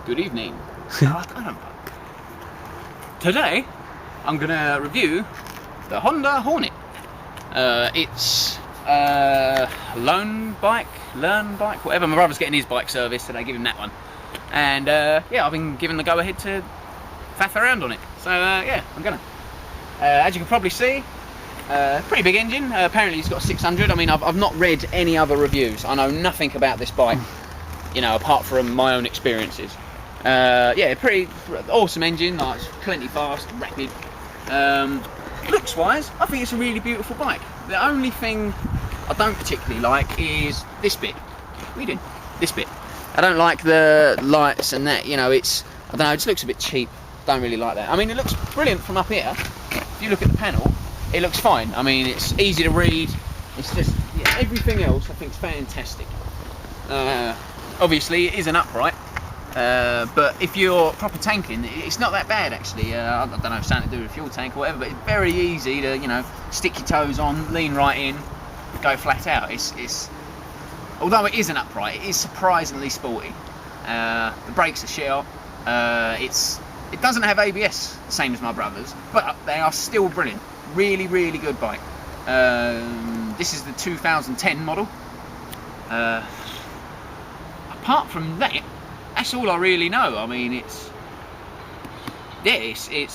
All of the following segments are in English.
Good evening. I don't know. Today I'm gonna review the Honda Hornet. It's learn bike, whatever. My brother's getting his bike serviced, so they give him that one. And yeah, I've been given the go ahead to faff around on it. So yeah, I'm gonna. As you can probably see, pretty big engine. Apparently it's got 600. I mean, I've not read any other reviews. I know nothing about this bike, you know, apart from my own experiences. Yeah, pretty awesome engine. Like, it's plenty fast, rapid. Looks wise, I think it's a really beautiful bike. The only thing I don't particularly like is this bit. What are you doing? This bit. I don't like the lights and that. You know, it's, I don't know, it just looks a bit cheap. Don't really like that. I mean, it looks brilliant from up here. If you look at the panel, it looks fine. I mean, it's easy to read. It's just, yeah, everything else I think is fantastic. Obviously, it is an upright. But if you're proper tanking, it's not that bad actually. I don't know if it's something to do with a fuel tank or whatever, but it's very easy to, you know, stick your toes on, lean right in, go flat out. It's although it is an upright, it is surprisingly sporty. The brakes are shit hot. It doesn't have ABS, same as my brother's, but they are still brilliant. Really, really good bike. This is the 2010 model. Apart from that, that's all I really know. I mean, it's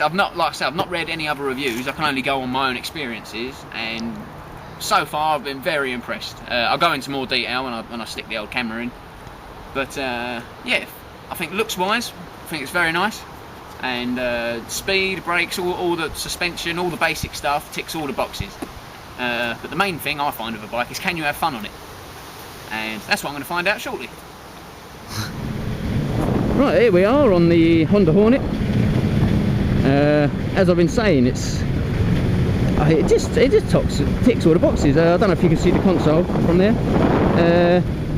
I've not, like I said, I've not read any other reviews. I can only go on my own experiences, and so far I've been very impressed. I'll go into more detail when I stick the old camera in. But yeah, I think looks wise, I think it's very nice. And speed, brakes, all the suspension, all the basic stuff ticks all the boxes. But the main thing I find of a bike is, can you have fun on it? And that's what I'm going to find out shortly. Right, here we are on the Honda Hornet. As I've been saying, it just ticks all the boxes. I don't know if you can see the console from there.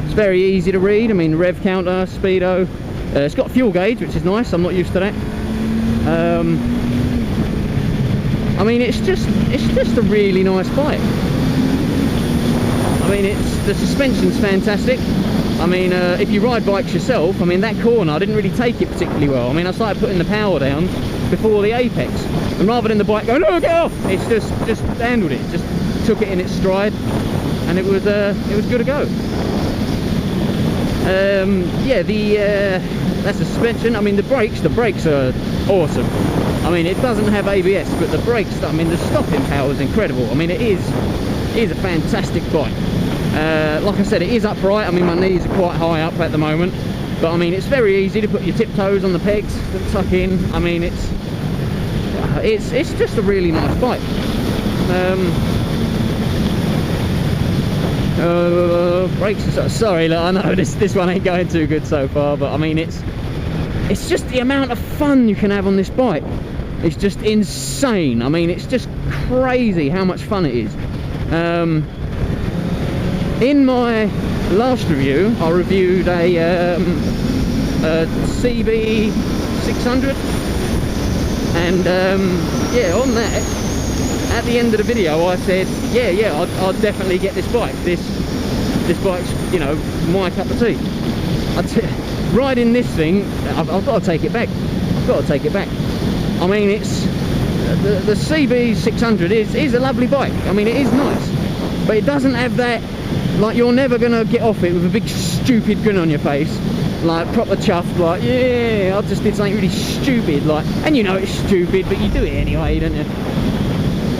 It's very easy to read. I mean, rev counter, speedo. It's got fuel gauge, which is nice. I'm not used to that. I mean, it's just a really nice bike. I mean, the suspension's fantastic. I mean, if you ride bikes yourself, I mean, that corner, I didn't really take it particularly well. I mean, I started putting the power down before the apex, and rather than the bike going, "Oh, get off!" it's just handled it, just took it in its stride, and it was good to go. Yeah, that's the suspension. I mean, the brakes are awesome. I mean, it doesn't have ABS, but the brakes, I mean, the stopping power is incredible. I mean, it is a fantastic bike. Like I said, it is upright. I mean, my knees are quite high up at the moment, but I mean, it's very easy to put your tiptoes on the pegs, tuck in. I mean, it's just a really nice bike. Brakes. Sorry, look, I know this one ain't going too good so far, but I mean, it's just the amount of fun you can have on this bike. It's just insane. I mean, it's just crazy how much fun it is. In my last review, I reviewed a CB 600, and yeah, on that, at the end of the video, I said, yeah, I'd definitely get this bike. This bike's, you know, my cup of tea. Riding this thing, I've got to take it back. I mean, it's the CB 600 is a lovely bike. I mean, it is nice, but it doesn't have that. Like, you're never gonna get off it with a big stupid grin on your face, like proper chuffed, like, yeah, I just did something really stupid, like, and you know it's stupid, but you do it anyway, don't you?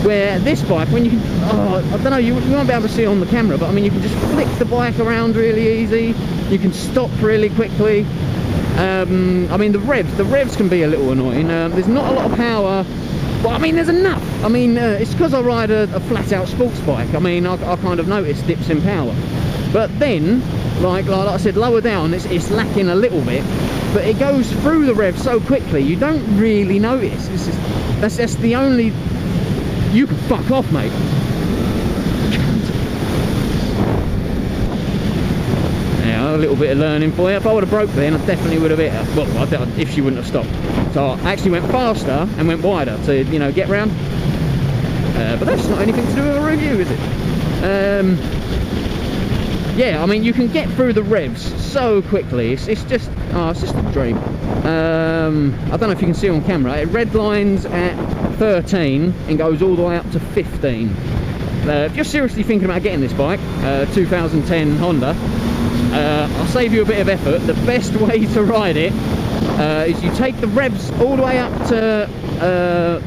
Where this bike, when you can, I don't know, you won't be able to see it on the camera, but I mean, you can just flick the bike around really easy. You can stop really quickly. I mean, the revs can be a little annoying. There's not a lot of power. But I mean, there's enough. I mean, it's because I ride a flat-out sports bike. I mean, I kind of notice dips in power. But then, like I said, lower down, it's lacking a little bit. But it goes through the rev so quickly, you don't really notice. That's the only... You can fuck off, mate. Yeah, a little bit of learning for you. If I would have broke then, I definitely would have hit her. Well, if she wouldn't have stopped. So I actually went faster and went wider to, you know, get round. But that's not anything to do with a review, is it? yeah, I mean, you can get through the revs so quickly. It's just a dream. I don't know if you can see on camera. It red lines at 13 and goes all the way up to 15. If you're seriously thinking about getting this bike, 2010 Honda, I'll save you a bit of effort. The best way to ride it is you take the revs all the way up to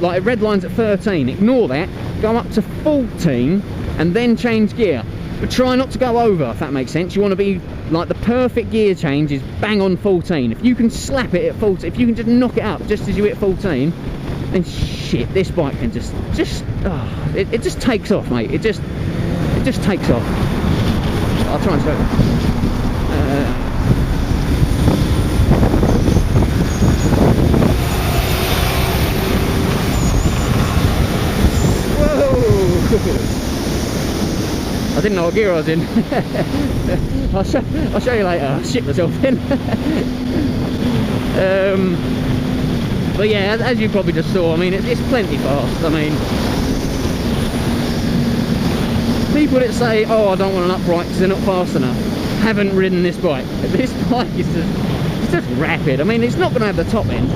like red lines at 13. Ignore that. Go up to 14 and then change gear. But try not to go over, if that makes sense. You want to be like, the perfect gear change is bang on 14. If you can slap it at 14, if you can just knock it up just as you hit 14, then shit, this bike can just it just takes off, mate. It just takes off. I'll try and show you. I didn't know what gear I was in. I'll show you later. I shit myself in. But yeah, as you probably just saw, I mean, it's plenty fast. I mean, people that say, oh, I don't want an upright because they're not fast enough, haven't ridden this bike. This bike is just rapid. I mean, it's not going to have the top end.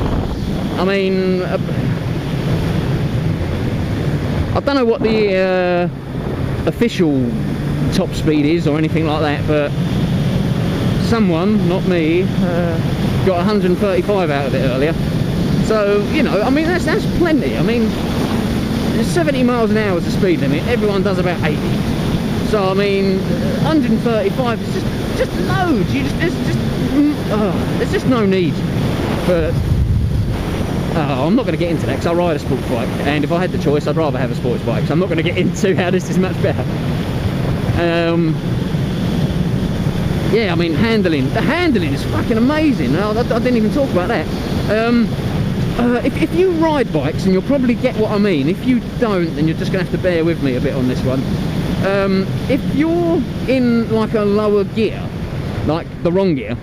I mean, I don't know what the official top speed is or anything like that, but someone, not me, got 135 out of it earlier. So, you know, I mean, that's plenty. I mean, 70 miles an hour is the speed limit. Everyone does about 80. So, I mean, 135 is just loads. There's just no need for... I'm not going to get into that because I ride a sports bike, and if I had the choice, I'd rather have a sports bike. So I'm not going to get into how this is much better. Yeah, I mean, the handling is fucking amazing. I didn't even talk about that. If you ride bikes, and you'll probably get what I mean. If you don't, then you're just going to have to bear with me a bit on this one. If you're in like a lower gear, like the wrong gear,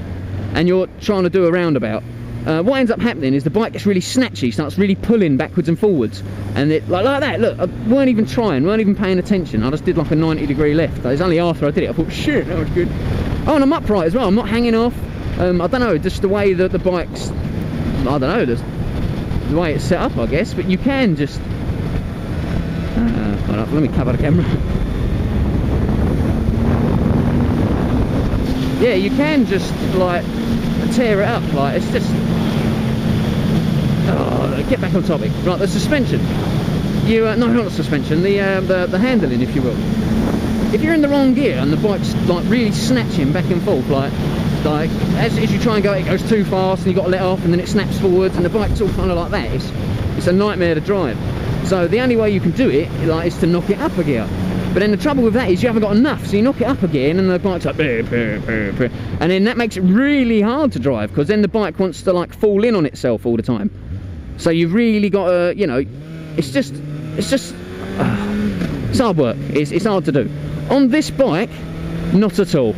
and you're trying to do a roundabout, what ends up happening is the bike gets really snatchy, starts really pulling backwards and forwards, and it like that. Look, I weren't even paying attention. I just did like a 90-degree left. It was only after I did it I thought, shit, that was good. Oh, and I'm upright as well. I'm not hanging off. I don't know, just the way that the bike's, I don't know, the way it's set up, I guess. But you can just hold up, let me cover the camera. Yeah, you can just like tear it up. Like, it's just, get back on topic. Right, the suspension. No, not the suspension. The handling, if you will. If you're in the wrong gear and the bike's like really snatching back and forth, like as you try and go, it goes too fast and you got to let off, and then it snaps forwards, and the bike's all kind of like that. It's a nightmare to drive. So the only way you can do it, like, is to knock it up a gear. But then the trouble with that is you haven't got enough, so you knock it up again and the bike's like, and then that makes it really hard to drive, because then the bike wants to like fall in on itself all the time. So you've really got to, you know, it's hard work. It's hard to do. On this bike, not at all,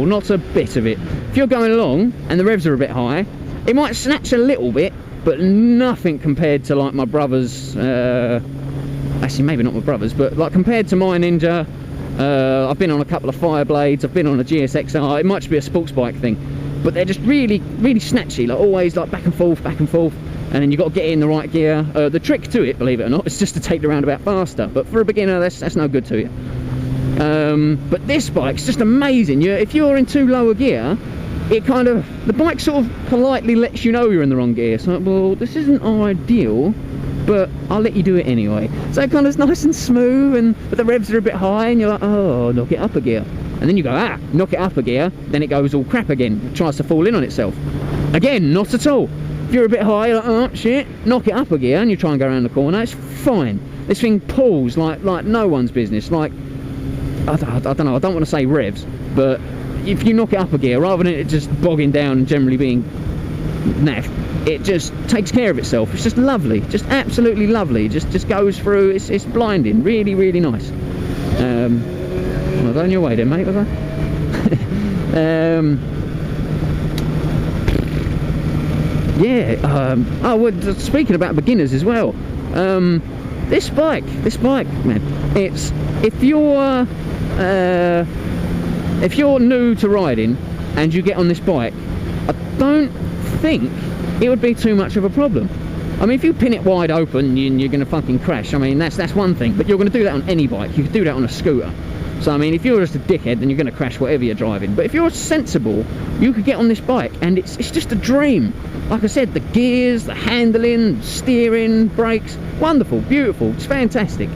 not a bit of it. If you're going along and the revs are a bit high, it might snatch a little bit, but nothing compared to like my brother's, actually maybe not my brother's, but like compared to my Ninja. I've been on a couple of Fireblades, I've been on a GSXR. It might just be a sports bike thing, but they're just really snatchy, like always like back and forth, and then you've got to get in the right gear. The trick to it, believe it or not, is just to take the roundabout faster, but for a beginner that's no good to you. But this bike's just amazing. If you're in too low a gear, the bike sort of politely lets you know you're in the wrong gear. So, well, this isn't ideal, but I'll let you do it anyway. So it kind of is nice and smooth, but the revs are a bit high, and you're like, oh, knock it up a gear. And then you go, knock it up a gear, then it goes all crap again. It tries to fall in on itself. Again, not at all. If you're a bit high, you're like, oh, shit, knock it up a gear, and you try and go around the corner, it's fine. This thing pulls like no one's business. Like, I don't know, I don't want to say revs, but if you knock it up a gear, rather than it just bogging down and generally being naff, it just takes care of itself. It's just lovely, just absolutely lovely. Just goes through. It's blinding, really nice. Was I on your way then, mate? Was I? Yeah. Oh, well, speaking about beginners as well. This bike, man. If you're if you're new to riding and you get on this bike, I don't think it would be too much of a problem. I mean, if you pin it wide open, you're going to fucking crash. I mean, that's one thing, but you're going to do that on any bike. You could do that on a scooter. So, I mean, if you're just a dickhead, then you're going to crash whatever you're driving. But if you're sensible, you could get on this bike, and it's just a dream. Like I said, the gears, the handling, steering, brakes, wonderful, beautiful, it's fantastic.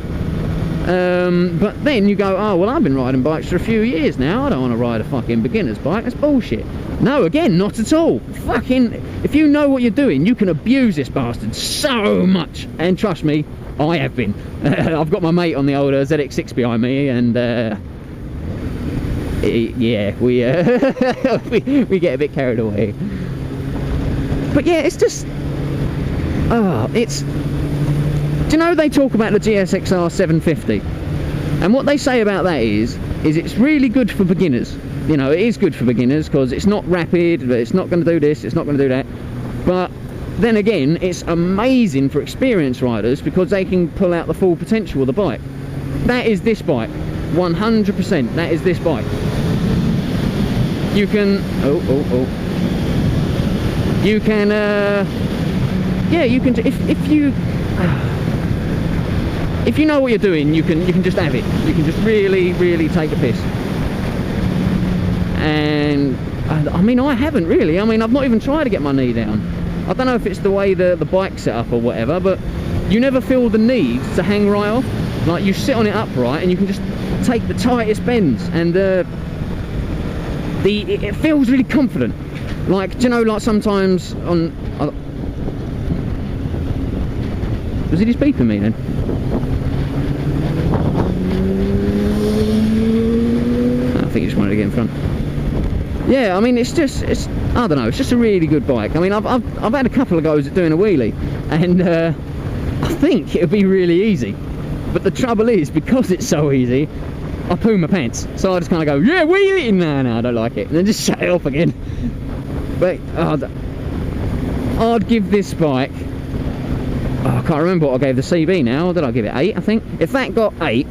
But then you go, oh, well, I've been riding bikes for a few years now. I don't want to ride a fucking beginner's bike. That's bullshit. No, again, not at all. Fucking, if you know what you're doing, you can abuse this bastard so much. And trust me, I have been. I've got my mate on the old ZX6 behind me, and yeah, we we get a bit carried away. But yeah, it's just, it's. Do you know they talk about the GSXR 750, and what they say about that is it's really good for beginners. You know, it is good for beginners because it's not rapid, it's not going to do this, it's not going to do that. But then again, it's amazing for experienced riders because they can pull out the full potential of the bike. That is this bike, 100%. That is this bike. You can, you can, yeah, you can. If you know what you're doing, you can just have it. You can just really take a piss. And I mean, I haven't really. I mean, I've not even tried to get my knee down. I don't know if it's the way the bike's set up or whatever, but you never feel the need to hang right off. Like, you sit on it upright and you can just take the tightest bends, and it feels really confident. Like, do you know, like sometimes on was he just beeping me then? I think he just wanted to get in front. Yeah, I mean, it's I don't know, it's just a really good bike. I mean, I've had a couple of goes at doing a wheelie, and I think it would be really easy. But the trouble is, because it's so easy, I poo my pants. So I just kind of go, yeah, wheelie! No, I don't like it. And then just shut it off again. But I'd give this bike, I can't remember what I gave the CB now. Or did I give it 8, I think? If that got 8,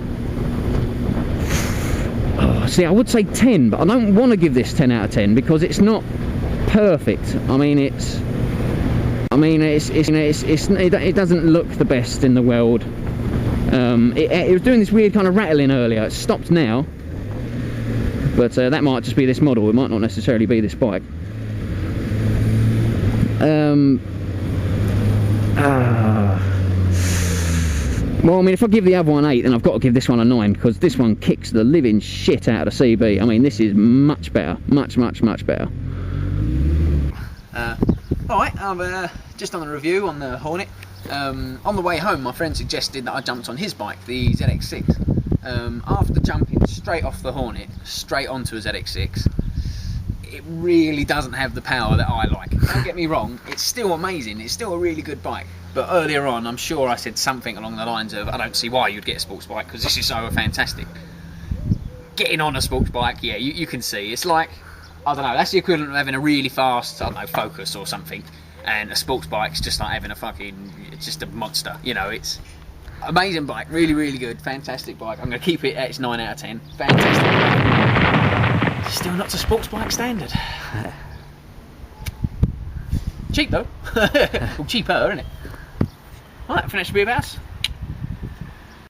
see, I would say 10, but I don't want to give this 10 out of 10 because it's not perfect. I mean, it doesn't look the best in the world. It was doing this weird kind of rattling earlier. It's stopped now, but that might just be this model. It might not necessarily be this bike. Well, I mean, if I give the other one 8, then I've got to give this one a 9, because this one kicks the living shit out of the CB. I mean, this is much better. Much better. Alright, I've just done a review on the Hornet. On the way home, my friend suggested that I jumped on his bike, the ZX6. After jumping straight off the Hornet, straight onto a ZX6, it really doesn't have the power that I like. Don't get me wrong, it's still amazing, it's still a really good bike. But earlier on, I'm sure I said something along the lines of, I don't see why you'd get a sports bike, because this is so fantastic. Getting on a sports bike, yeah, you can see, it's like, I don't know, that's the equivalent of having a really fast, I don't know, Focus or something. And a sports bike's just like having a fucking, it's just a monster, you know. It's amazing bike, really good, fantastic bike. I'm going to keep it at its 9 out of 10, fantastic bike. Still not to sports bike standard. Cheap though. Well, cheaper, isn't it? Right, I think that should be about us.